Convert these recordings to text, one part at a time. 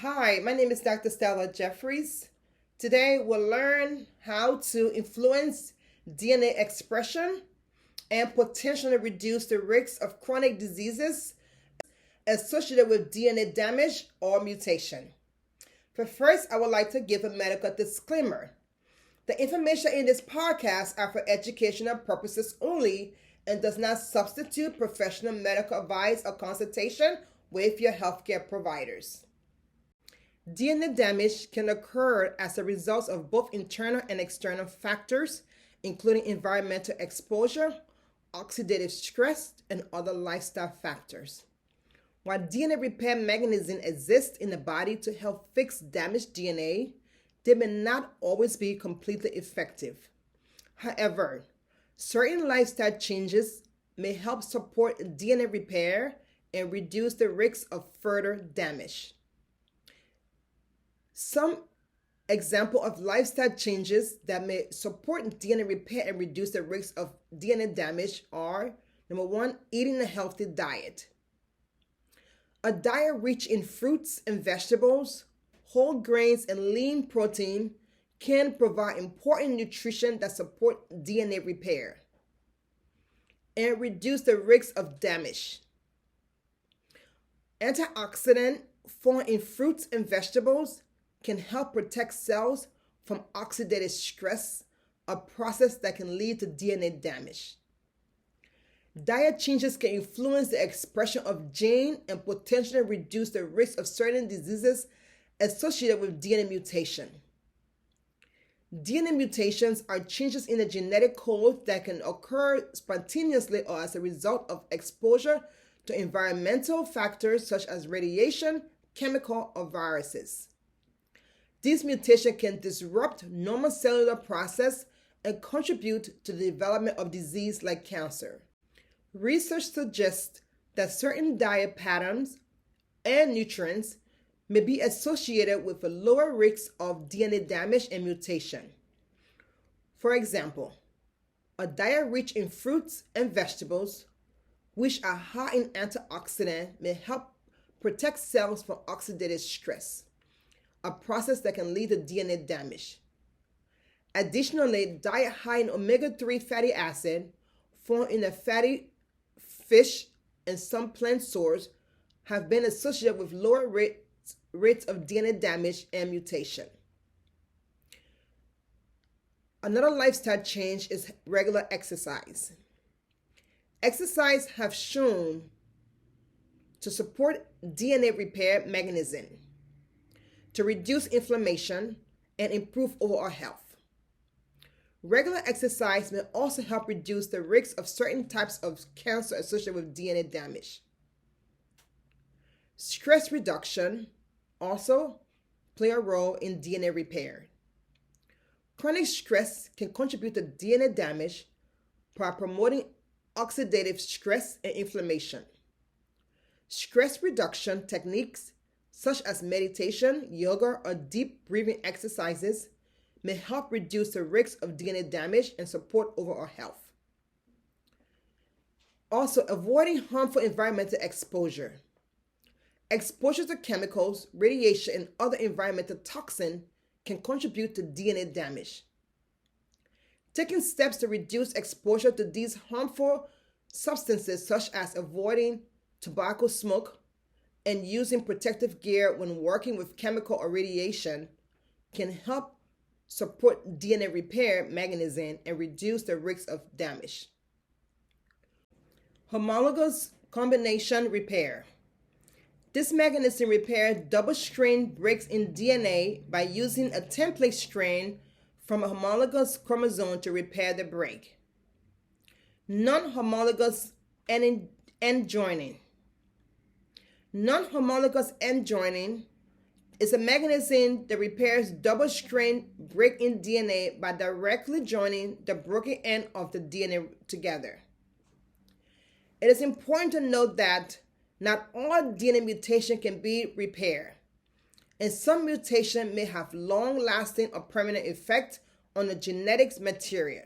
Hi, my name is Dr. Stella Jeffries. Today we'll learn how to influence DNA expression and potentially reduce the risk of chronic diseases associated with DNA damage or mutation. But first, I would like to give a medical disclaimer. The information in this podcast are for educational purposes only and does not substitute professional medical advice or consultation with your healthcare providers. DNA damage can occur as a result of both internal and external factors, including environmental exposure, oxidative stress, and other lifestyle factors. While DNA repair mechanisms exist in the body to help fix damaged DNA, they may not always be completely effective. However, certain lifestyle changes may help support DNA repair and reduce the risk of further damage. Some example of lifestyle changes that may support DNA repair and reduce the risk of DNA damage are: number one, eating a healthy diet. A diet rich in fruits and vegetables, whole grains, and lean protein can provide important nutrition that support DNA repair and reduce the risk of damage. Antioxidants found in fruits and vegetables can help protect cells from oxidative stress, a process that can lead to DNA damage. Diet changes can influence the expression of genes and potentially reduce the risk of certain diseases associated with DNA mutation. DNA mutations are changes in the genetic code that can occur spontaneously or as a result of exposure to environmental factors such as radiation, chemical, or viruses. These mutations can disrupt normal cellular process and contribute to the development of disease like cancer. Research suggests that certain diet patterns and nutrients may be associated with a lower risk of DNA damage and mutation. For example, a diet rich in fruits and vegetables, which are high in antioxidants, may help protect cells from oxidative stress, a process that can lead to DNA damage. Additionally, diet high in omega-3 fatty acid found in a fatty fish and some plant sources have been associated with lower rates of DNA damage and mutation. Another lifestyle change is regular exercise. Exercise have shown to support DNA repair mechanism, to reduce inflammation, and improve overall health. Regular exercise may also help reduce the risk of certain types of cancer associated with DNA damage. Stress reduction also play a role in DNA repair. Chronic stress can contribute to DNA damage by promoting oxidative stress and inflammation. Stress reduction techniques such as meditation, yoga, or deep breathing exercises may help reduce the risk of DNA damage and support overall health. Also, avoiding harmful environmental exposure. Exposure to chemicals, radiation, and other environmental toxins can contribute to DNA damage. Taking steps to reduce exposure to these harmful substances, such as avoiding tobacco smoke and using protective gear when working with chemical or radiation, can help support DNA repair mechanism and reduce the risk of damage. Homologous combination repair. This mechanism repairs double-strand breaks in DNA by using a template strand from a homologous chromosome to repair the break. Non-homologous end joining. Non-homologous end joining is a mechanism that repairs double-strand break in DNA by directly joining the broken end of the DNA together. It is important to note that not all DNA mutation can be repaired, and some mutation may have long-lasting or permanent effect on the genetics material.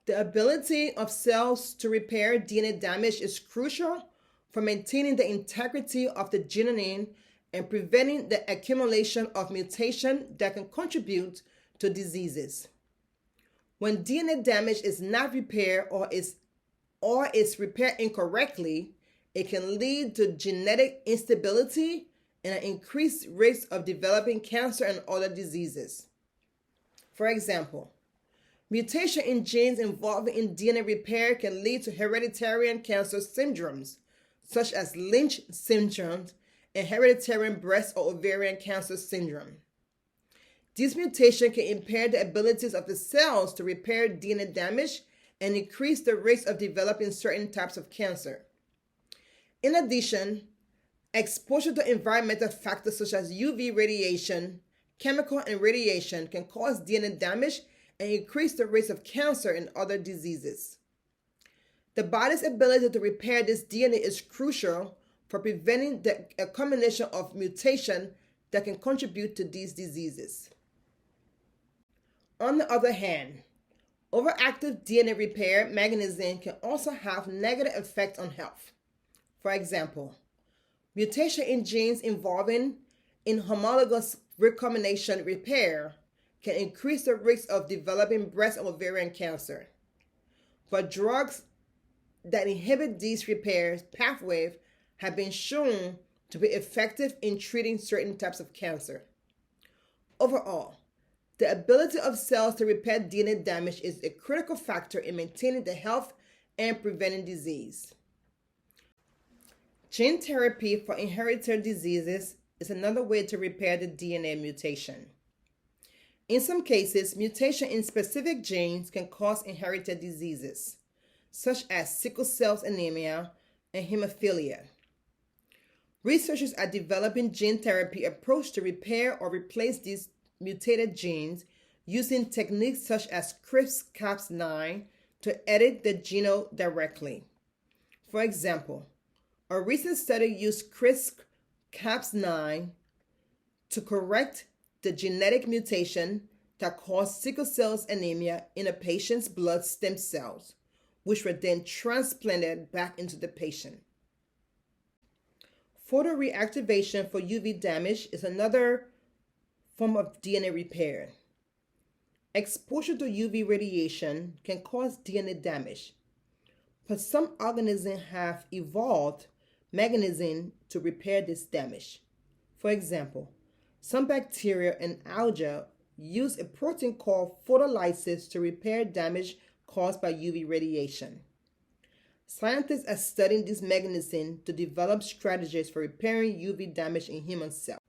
The ability of cells to repair DNA damage is crucial for maintaining the integrity of the genome and preventing the accumulation of mutation that can contribute to diseases. When DNA damage is not repaired or is repaired incorrectly, it can lead to genetic instability and an increased risk of developing cancer and other diseases. For example, mutation in genes involved in DNA repair can lead to hereditary cancer syndromes, such as Lynch syndrome and hereditary breast or ovarian cancer syndrome. This mutation can impair the abilities of the cells to repair DNA damage and increase the risk of developing certain types of cancer. In addition, exposure to environmental factors such as UV radiation, chemical and radiation can cause DNA damage and increase the risk of cancer and other diseases. The body's ability to repair this DNA is crucial for preventing the accumulation of mutation that can contribute to these diseases. On the other hand, overactive DNA repair mechanism can also have negative effects on health. For example, mutation in genes involving in homologous recombination repair can increase the risk of developing breast and ovarian cancer. But drugs that inhibit these repair pathways have been shown to be effective in treating certain types of cancer. Overall, the ability of cells to repair DNA damage is a critical factor in maintaining the health and preventing disease. Gene therapy for inherited diseases is another way to repair the DNA mutation. In some cases, mutation in specific genes can cause inherited diseases, such as sickle cell anemia and hemophilia. Researchers are developing gene therapy approach to repair or replace these mutated genes using techniques such as CRISPR-Cas9 to edit the genome directly. For example, a recent study used CRISPR-Cas9 to correct the genetic mutation that caused sickle cell anemia in a patient's blood stem cells, which were then transplanted back into the patient. Photoreactivation for UV damage is another form of DNA repair. Exposure to UV radiation can cause DNA damage, but some organisms have evolved mechanisms to repair this damage. For example, some bacteria and algae use a protein called photolysis to repair damage caused by UV radiation. Scientists are studying this mechanism to develop strategies for repairing UV damage in human cells.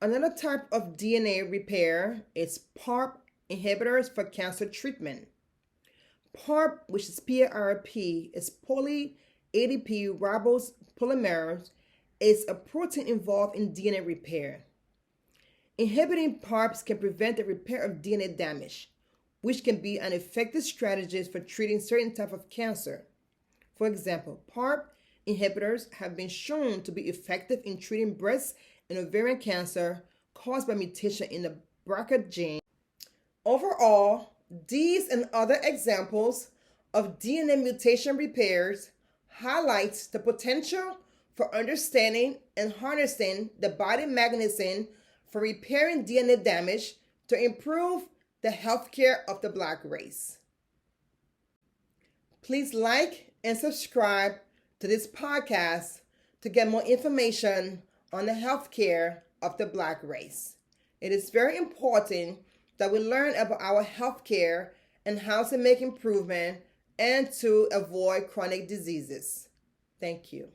Another type of DNA repair is PARP inhibitors for cancer treatment. PARP, which is PARP, is poly-ADP ribose polymerase, is a protein involved in DNA repair. Inhibiting PARPs can prevent the repair of DNA damage, which can be an effective strategy for treating certain types of cancer. For example, PARP inhibitors have been shown to be effective in treating breast and ovarian cancer caused by mutation in the BRCA gene. Overall, these and other examples of DNA mutation repairs highlights the potential for understanding and harnessing the body mechanism for repairing DNA damage to improve the healthcare of the Black race. Please like and subscribe to this podcast to get more information on the healthcare of the Black race. It is very important that we learn about our healthcare and how to make improvement and to avoid chronic diseases. Thank you.